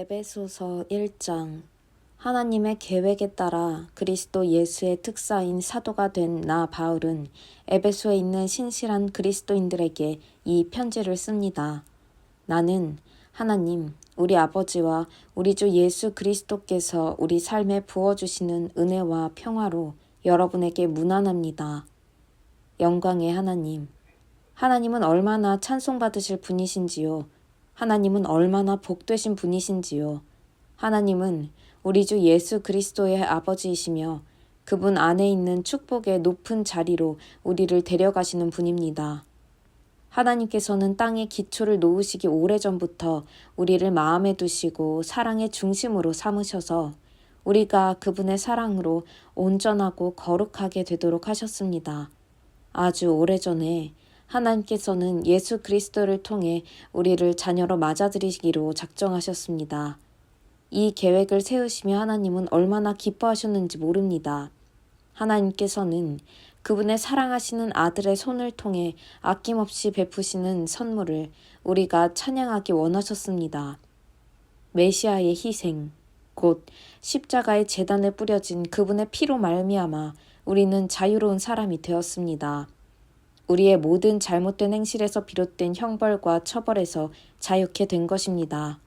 에베소서 1장. 하나님의 계획에 따라 그리스도 예수의 특사인 사도가 된 나 바울은 에베소에 있는 신실한 그리스도인들에게 이 편지를 씁니다. 나는 하나님, 우리 아버지와 우리 주 예수 그리스도께서 우리 삶에 부어주시는 은혜와 평화로 여러분에게 문안합니다. 영광의 하나님, 하나님은 얼마나 찬송받으실 분이신지요. 하나님은 얼마나 복되신 분이신지요. 하나님은 우리 주 예수 그리스도의 아버지이시며 그분 안에 있는 축복의 높은 자리로 우리를 데려가시는 분입니다. 하나님께서는 땅에 기초를 놓으시기 오래전부터 우리를 마음에 두시고 사랑의 중심으로 삼으셔서 우리가 그분의 사랑으로 온전하고 거룩하게 되도록 하셨습니다. 아주 오래전에 하나님께서는 예수 그리스도를 통해 우리를 자녀로 맞아들이시기로 작정하셨습니다. 이 계획을 세우시며 하나님은 얼마나 기뻐하셨는지 모릅니다. 하나님께서는 그분의 사랑하시는 아들의 손을 통해 아낌없이 베푸시는 선물을 우리가 찬양하기 원하셨습니다. 메시아의 희생, 곧 십자가의 제단에 뿌려진 그분의 피로 말미암아 우리는 자유로운 사람이 되었습니다. 우리의 모든 잘못된 행실에서 비롯된 형벌과 처벌에서 자유케 된 것입니다.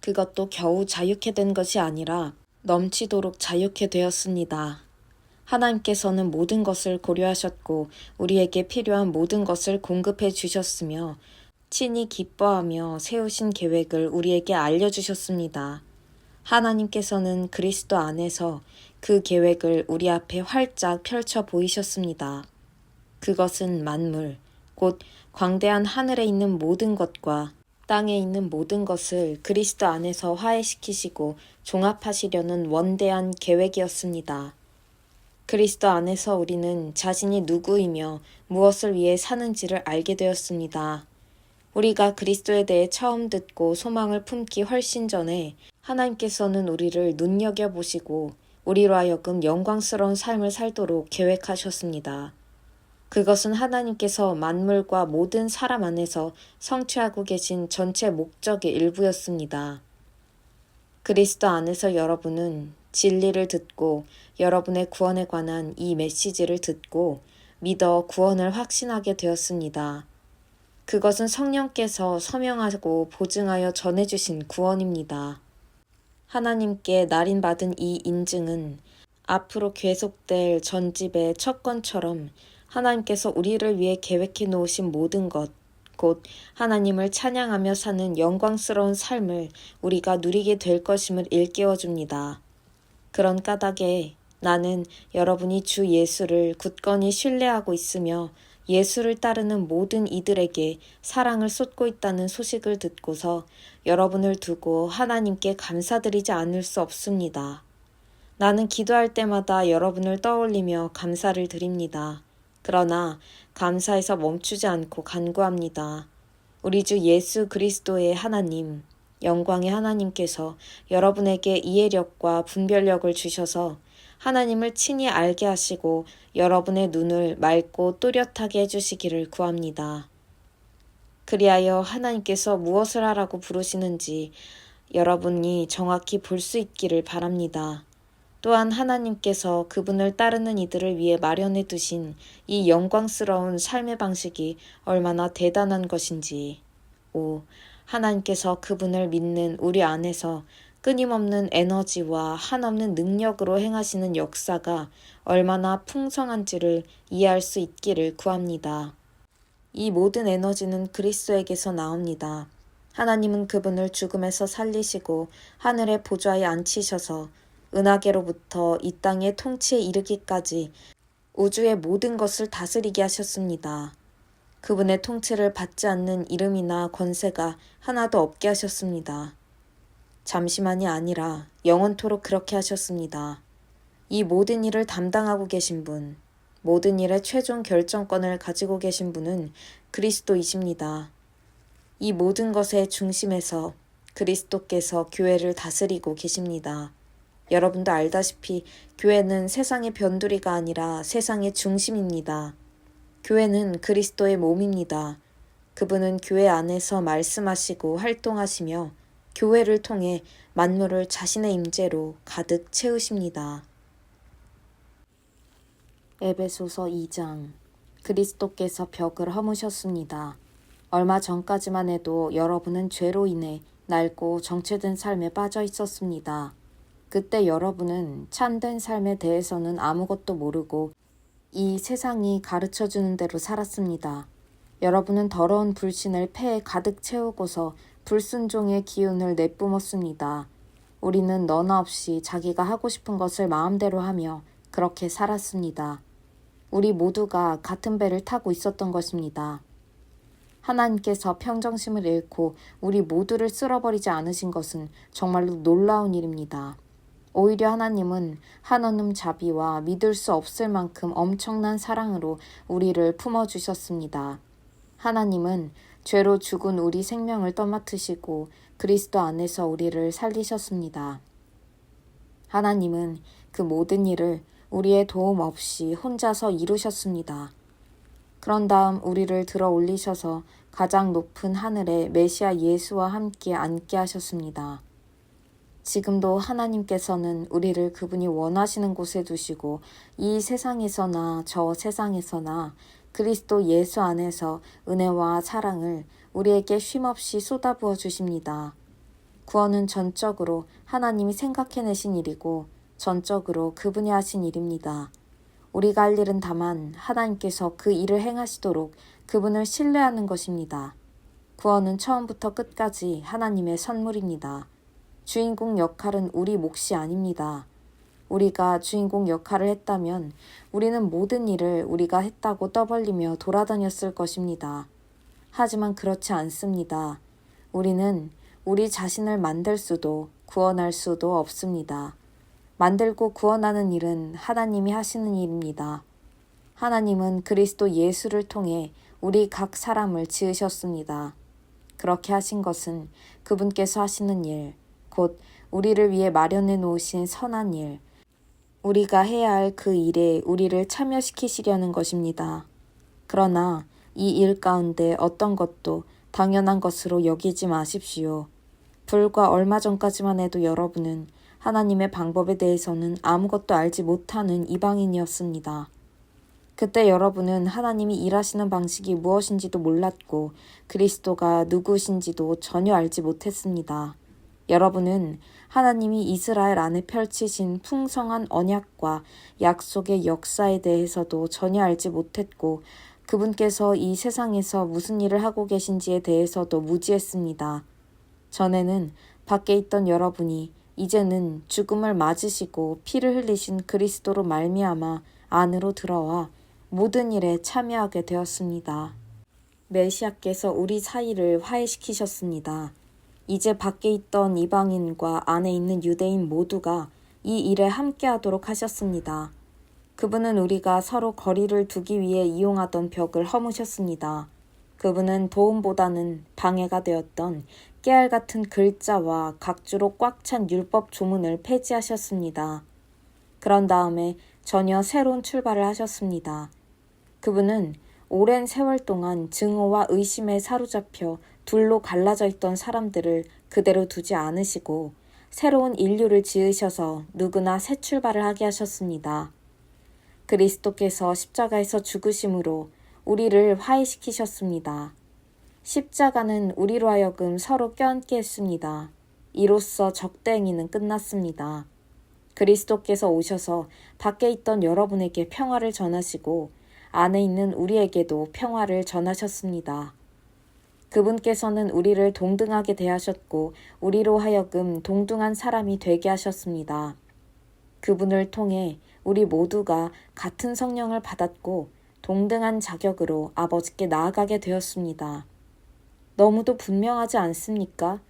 그것도 겨우 자유케 된 것이 아니라 넘치도록 자유케 되었습니다. 하나님께서는 모든 것을 고려하셨고 우리에게 필요한 모든 것을 공급해 주셨으며 친히 기뻐하며 세우신 계획을 우리에게 알려주셨습니다. 하나님께서는 그리스도 안에서 그 계획을 우리 앞에 활짝 펼쳐 보이셨습니다. 그것은 만물, 곧 광대한 하늘에 있는 모든 것과 땅에 있는 모든 것을 그리스도 안에서 화해시키시고 종합하시려는 원대한 계획이었습니다. 그리스도 안에서 우리는 자신이 누구이며 무엇을 위해 사는지를 알게 되었습니다. 우리가 그리스도에 대해 처음 듣고 소망을 품기 훨씬 전에 하나님께서는 우리를 눈여겨보시고 우리로 하여금 영광스러운 삶을 살도록 계획하셨습니다. 그것은 하나님께서 만물과 모든 사람 안에서 성취하고 계신 전체 목적의 일부였습니다. 그리스도 안에서 여러분은 진리를 듣고 여러분의 구원에 관한 이 메시지를 듣고 믿어 구원을 확신하게 되었습니다. 그것은 성령께서 서명하고 보증하여 전해주신 구원입니다. 하나님께 날인받은 이 인증은 앞으로 계속될 전집의 첫 건처럼 하나님께서 우리를 위해 계획해 놓으신 모든 것, 곧 하나님을 찬양하며 사는 영광스러운 삶을 우리가 누리게 될 것임을 일깨워줍니다. 그런 까닭에 나는 여러분이 주 예수를 굳건히 신뢰하고 있으며 예수를 따르는 모든 이들에게 사랑을 쏟고 있다는 소식을 듣고서 여러분을 두고 하나님께 감사드리지 않을 수 없습니다. 나는 기도할 때마다 여러분을 떠올리며 감사를 드립니다. 그러나 감사에서 멈추지 않고 간구합니다. 우리 주 예수 그리스도의 하나님, 영광의 하나님께서 여러분에게 이해력과 분별력을 주셔서 하나님을 친히 알게 하시고 여러분의 눈을 맑고 또렷하게 해주시기를 구합니다. 그리하여 하나님께서 무엇을 하라고 부르시는지 여러분이 정확히 볼 수 있기를 바랍니다. 또한 하나님께서 그분을 따르는 이들을 위해 마련해 두신 이 영광스러운 삶의 방식이 얼마나 대단한 것인지, 하나님께서 그분을 믿는 우리 안에서 끊임없는 에너지와 한없는 능력으로 행하시는 역사가 얼마나 풍성한지를 이해할 수 있기를 구합니다. 이 모든 에너지는 그리스도에게서 나옵니다. 하나님은 그분을 죽음에서 살리시고 하늘의 보좌에 앉히셔서 은하계로부터 이 땅의 통치에 이르기까지 우주의 모든 것을 다스리게 하셨습니다. 그분의 통치를 받지 않는 이름이나 권세가 하나도 없게 하셨습니다. 잠시만이 아니라 영원토록 그렇게 하셨습니다. 이 모든 일을 담당하고 계신 분, 모든 일의 최종 결정권을 가지고 계신 분은 그리스도이십니다. 이 모든 것의 중심에서 그리스도께서 교회를 다스리고 계십니다. 여러분도 알다시피 교회는 세상의 변두리가 아니라 세상의 중심입니다. 교회는 그리스도의 몸입니다. 그분은 교회 안에서 말씀하시고 활동하시며 교회를 통해 만물을 자신의 임재로 가득 채우십니다. 에베소서 2장. 그리스도께서 벽을 허무셨습니다. 얼마 전까지만 해도 여러분은 죄로 인해 낡고 정체된 삶에 빠져 있었습니다. 그때 여러분은 참된 삶에 대해서는 아무것도 모르고 이 세상이 가르쳐주는 대로 살았습니다. 여러분은 더러운 불신을 폐에 가득 채우고서 불순종의 기운을 내뿜었습니다. 우리는 너나 없이 자기가 하고 싶은 것을 마음대로 하며 그렇게 살았습니다. 우리 모두가 같은 배를 타고 있었던 것입니다. 하나님께서 평정심을 잃고 우리 모두를 쓸어버리지 않으신 것은 정말로 놀라운 일입니다. 오히려 하나님은 한없는 자비와 믿을 수 없을 만큼 엄청난 사랑으로 우리를 품어주셨습니다. 하나님은 죄로 죽은 우리 생명을 떠맡으시고 그리스도 안에서 우리를 살리셨습니다. 하나님은 그 모든 일을 우리의 도움 없이 혼자서 이루셨습니다. 그런 다음 우리를 들어 올리셔서 가장 높은 하늘에 메시아 예수와 함께 앉게 하셨습니다. 지금도 하나님께서는 우리를 그분이 원하시는 곳에 두시고 이 세상에서나 저 세상에서나 그리스도 예수 안에서 은혜와 사랑을 우리에게 쉼없이 쏟아부어 주십니다. 구원은 전적으로 하나님이 생각해내신 일이고 전적으로 그분이 하신 일입니다. 우리가 할 일은 다만 하나님께서 그 일을 행하시도록 그분을 신뢰하는 것입니다. 구원은 처음부터 끝까지 하나님의 선물입니다. 주인공 역할은 우리 몫이 아닙니다. 우리가 주인공 역할을 했다면 우리는 모든 일을 우리가 했다고 떠벌리며 돌아다녔을 것입니다. 하지만 그렇지 않습니다. 우리는 우리 자신을 만들 수도 구원할 수도 없습니다. 만들고 구원하는 일은 하나님이 하시는 일입니다. 하나님은 그리스도 예수를 통해 우리 각 사람을 지으셨습니다. 그렇게 하신 것은 그분께서 하시는 일, 곧 우리를 위해 마련해 놓으신 선한 일, 우리가 해야 할 그 일에 우리를 참여시키시려는 것입니다. 그러나 이 일 가운데 어떤 것도 당연한 것으로 여기지 마십시오. 불과 얼마 전까지만 해도 여러분은 하나님의 방법에 대해서는 아무것도 알지 못하는 이방인이었습니다. 그때 여러분은 하나님이 일하시는 방식이 무엇인지도 몰랐고 그리스도가 누구신지도 전혀 알지 못했습니다. 여러분은 하나님이 이스라엘 안에 펼치신 풍성한 언약과 약속의 역사에 대해서도 전혀 알지 못했고 그분께서 이 세상에서 무슨 일을 하고 계신지에 대해서도 무지했습니다. 전에는 밖에 있던 여러분이 이제는 죽음을 맞으시고 피를 흘리신 그리스도로 말미암아 안으로 들어와 모든 일에 참여하게 되었습니다. 메시아께서 우리 사이를 화해시키셨습니다. 이제 밖에 있던 이방인과 안에 있는 유대인 모두가 이 일에 함께하도록 하셨습니다. 그분은 우리가 서로 거리를 두기 위해 이용하던 벽을 허무셨습니다. 그분은 도움보다는 방해가 되었던 깨알 같은 글자와 각주로 꽉 찬 율법 조문을 폐지하셨습니다. 그런 다음에 전혀 새로운 출발을 하셨습니다. 그분은 오랜 세월 동안 증오와 의심에 사로잡혀 둘로 갈라져 있던 사람들을 그대로 두지 않으시고 새로운 인류를 지으셔서 누구나 새 출발을 하게 하셨습니다. 그리스도께서 십자가에서 죽으심으로 우리를 화해시키셨습니다. 십자가는 우리로 하여금 서로 껴안게 했습니다. 이로써 적대행위는 끝났습니다. 그리스도께서 오셔서 밖에 있던 여러분에게 평화를 전하시고 안에 있는 우리에게도 평화를 전하셨습니다. 그분께서는 우리를 동등하게 대하셨고 우리로 하여금 동등한 사람이 되게 하셨습니다. 그분을 통해 우리 모두가 같은 성령을 받았고 동등한 자격으로 아버지께 나아가게 되었습니다. 너무도 분명하지 않습니까?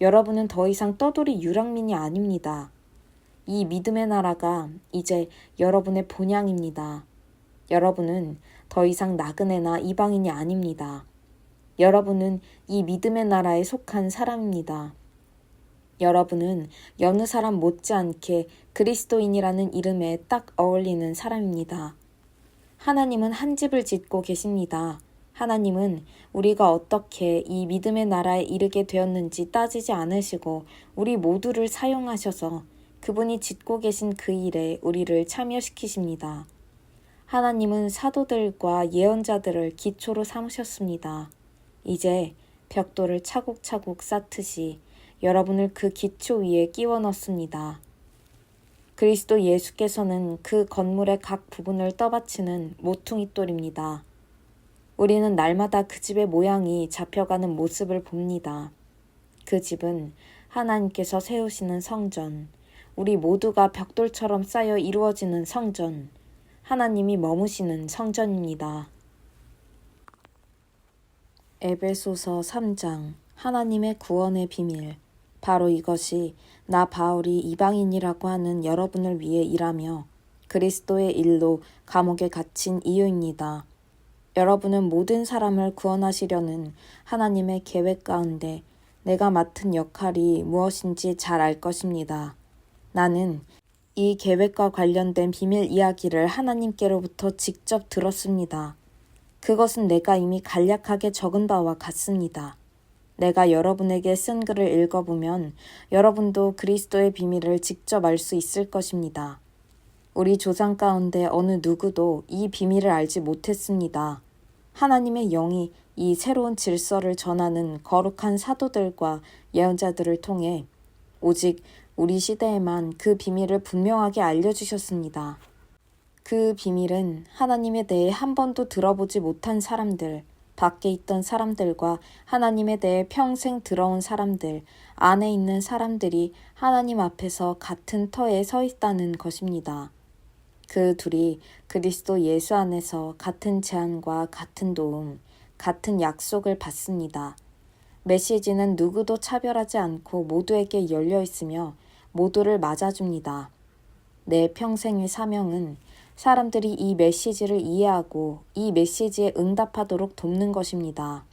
여러분은 더 이상 떠돌이 유랑민이 아닙니다. 이 믿음의 나라가 이제 여러분의 본향입니다. 여러분은 더 이상 나그네나 이방인이 아닙니다. 여러분은 이 믿음의 나라에 속한 사람입니다. 여러분은 여느 사람 못지않게 그리스도인이라는 이름에 딱 어울리는 사람입니다. 하나님은 한 집을 짓고 계십니다. 하나님은 우리가 어떻게 이 믿음의 나라에 이르게 되었는지 따지지 않으시고 우리 모두를 사용하셔서 그분이 짓고 계신 그 일에 우리를 참여시키십니다. 하나님은 사도들과 예언자들을 기초로 삼으셨습니다. 이제 벽돌을 차곡차곡 쌓듯이 여러분을 그 기초 위에 끼워 넣습니다. 그리스도 예수께서는 그 건물의 각 부분을 떠받치는 모퉁이돌입니다. 우리는 날마다 그 집의 모양이 잡혀가는 모습을 봅니다. 그 집은 하나님께서 세우시는 성전, 우리 모두가 벽돌처럼 쌓여 이루어지는 성전, 하나님이 머무시는 성전입니다. 에베소서 3장 하나님의 구원의 비밀. 바로 이것이 나 바울이 이방인이라고 하는 여러분을 위해 일하며 그리스도의 일로 감옥에 갇힌 이유입니다. 여러분은 모든 사람을 구원하시려는 하나님의 계획 가운데 내가 맡은 역할이 무엇인지 잘 알 것입니다. 나는 이 계획과 관련된 비밀 이야기를 하나님께로부터 직접 들었습니다. 그것은 내가 이미 간략하게 적은 바와 같습니다. 내가 여러분에게 쓴 글을 읽어보면 여러분도 그리스도의 비밀을 직접 알 수 있을 것입니다. 우리 조상 가운데 어느 누구도 이 비밀을 알지 못했습니다. 하나님의 영이 이 새로운 질서를 전하는 거룩한 사도들과 예언자들을 통해 오직 우리 시대에만 그 비밀을 분명하게 알려주셨습니다. 그 비밀은 하나님에 대해 한 번도 들어보지 못한 사람들, 밖에 있던 사람들과 하나님에 대해 평생 들어온 사람들, 안에 있는 사람들이 하나님 앞에서 같은 터에 서 있다는 것입니다. 그 둘이 그리스도 예수 안에서 같은 제안과 같은 도움, 같은 약속을 받습니다. 메시지는 누구도 차별하지 않고 모두에게 열려 있으며 모두를 맞아줍니다. 내 평생의 사명은 사람들이 이 메시지를 이해하고 이 메시지에 응답하도록 돕는 것입니다.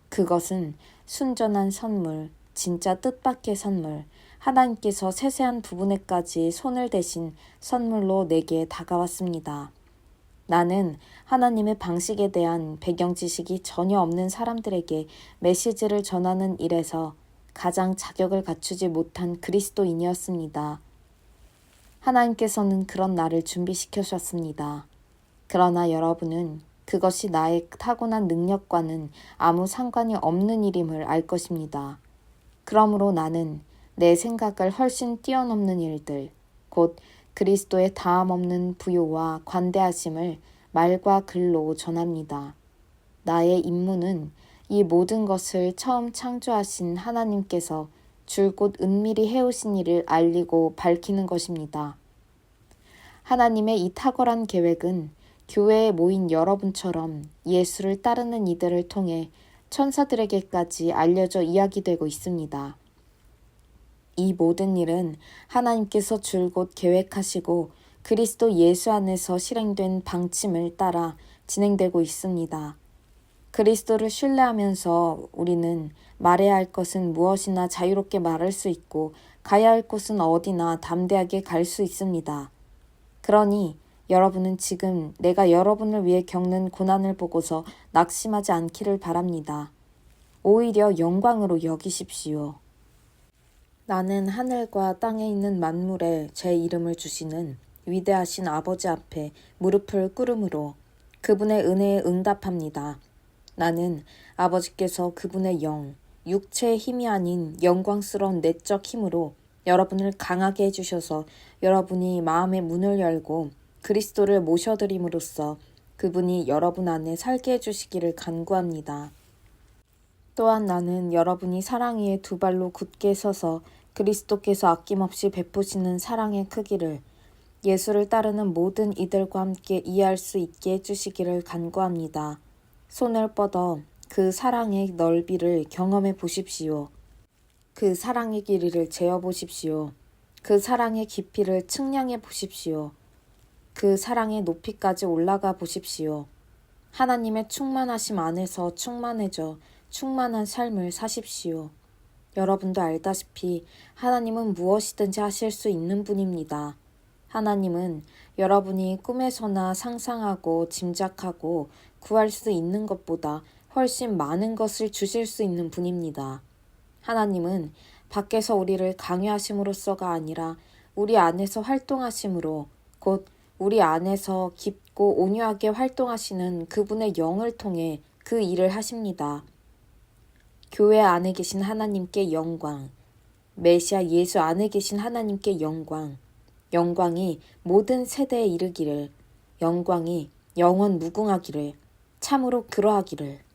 그것은 순전한 선물, 진짜 뜻밖의 선물, 하나님께서 세세한 부분에까지 손을 대신 선물로 내게 다가왔습니다. 나는 하나님의 방식에 대한 배경 지식이 전혀 없는 사람들에게 메시지를 전하는 일에서 가장 자격을 갖추지 못한 그리스도인이었습니다. 하나님께서는 그런 나를 준비시켜주셨습니다. 그러나 여러분은 그것이 나의 타고난 능력과는 아무 상관이 없는 일임을 알 것입니다. 그러므로 나는 내 생각을 훨씬 뛰어넘는 일들, 곧 그리스도의 다함없는 부요와 관대하심을 말과 글로 전합니다. 나의 임무는 이 모든 것을 처음 창조하신 하나님께서 줄곧 은밀히 해오신 일을 알리고 밝히는 것입니다. 하나님의 이 탁월한 계획은 교회에 모인 여러분처럼 예수를 따르는 이들을 통해 천사들에게까지 알려져 이야기되고 있습니다. 이 모든 일은 하나님께서 줄곧 계획하시고 그리스도 예수 안에서 실행된 방침을 따라 진행되고 있습니다. 그리스도를 신뢰하면서 우리는 말해야 할 것은 무엇이나 자유롭게 말할 수 있고 가야 할 곳은 어디나 담대하게 갈 수 있습니다. 그러니 여러분은 지금 내가 여러분을 위해 겪는 고난을 보고서 낙심하지 않기를 바랍니다. 오히려 영광으로 여기십시오. 나는 하늘과 땅에 있는 만물에 제 이름을 주시는 위대하신 아버지 앞에 무릎을 꿇음으로 그분의 은혜에 응답합니다. 나는 아버지께서 그분의 영, 육체의 힘이 아닌 영광스러운 내적 힘으로 여러분을 강하게 해주셔서 여러분이 마음의 문을 열고 그리스도를 모셔드림으로써 그분이 여러분 안에 살게 해주시기를 간구합니다. 또한 나는 여러분이 사랑 위에 두 발로 굳게 서서 그리스도께서 아낌없이 베푸시는 사랑의 크기를 예수를 따르는 모든 이들과 함께 이해할 수 있게 해주시기를 간구합니다. 손을 뻗어 그 사랑의 넓이를 경험해 보십시오. 그 사랑의 길이를 재어보십시오. 그 사랑의 깊이를 측량해 보십시오. 그 사랑의 높이까지 올라가 보십시오. 하나님의 충만하심 안에서 충만해져 충만한 삶을 사십시오. 여러분도 알다시피 하나님은 무엇이든지 하실 수 있는 분입니다. 하나님은 여러분이 꿈에서나 상상하고 짐작하고 구할 수 있는 것보다 훨씬 많은 것을 주실 수 있는 분입니다. 하나님은 밖에서 우리를 강요하심으로써가 아니라 우리 안에서 활동하심으로, 곧 우리 안에서 깊고 온유하게 활동하시는 그분의 영을 통해 그 일을 하십니다. 교회 안에 계신 하나님께 영광, 메시아 예수 안에 계신 하나님께 영광, 영광이 모든 세대에 이르기를, 영광이 영원 무궁하기를, 참으로 그러하기를.